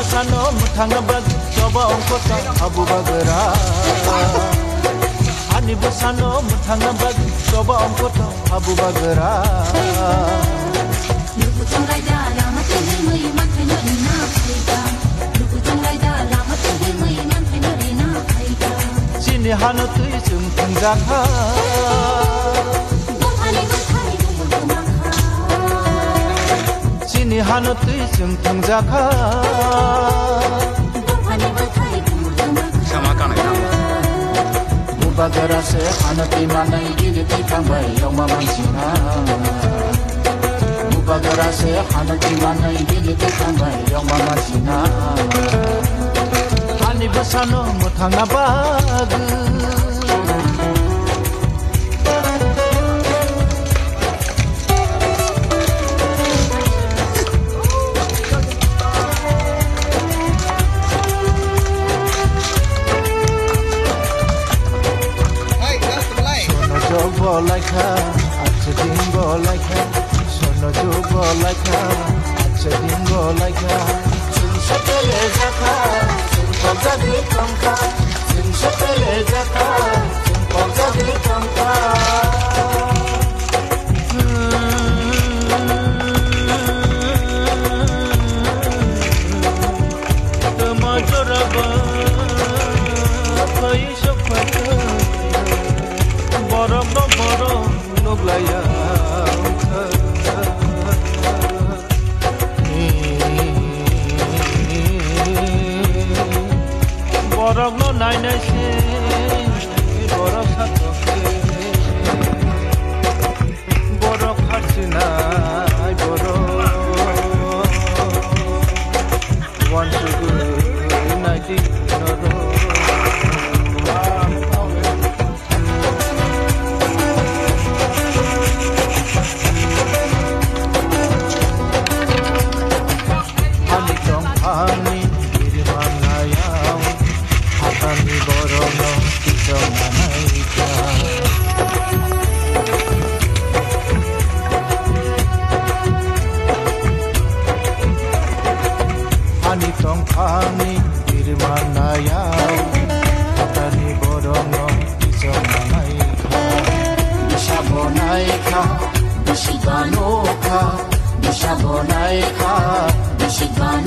Sano mutanga bag coba ongkota abu bagera Ani busano mutanga bag coba ongkota abu bagera Lupu tongai da lama tinggi mui mantai nori na kaida Lupu tongai da lama tinggi mui mantai nori na kaida Sini hanu tui sum tungjaka Buhani mantai nuri kumaka Sini hanu tui sum tungjaka Bagara se hanati manai giri tikangbai yoma mansina Bagara se hanati manai giri tikangbai yoma mansina Hani basano muthanga bag Bolaika, achadin bolaika, sono jo bolaika, achadin bolaika. Sinsapele jaka, simpolza di kamka. Sinsapele jaka, simpolza di kamka. Tamajoraba, koi shopata. Boro nuglaya Boro no naina se boro satoke Boro kharsina boro Once a good night in a row Ani birmanayam hatani borono kisomanaika Ani tongkhani birmanayam hatani borono kisomanaika Bishabonaika bishiganoka Bishabonaika bishiganoka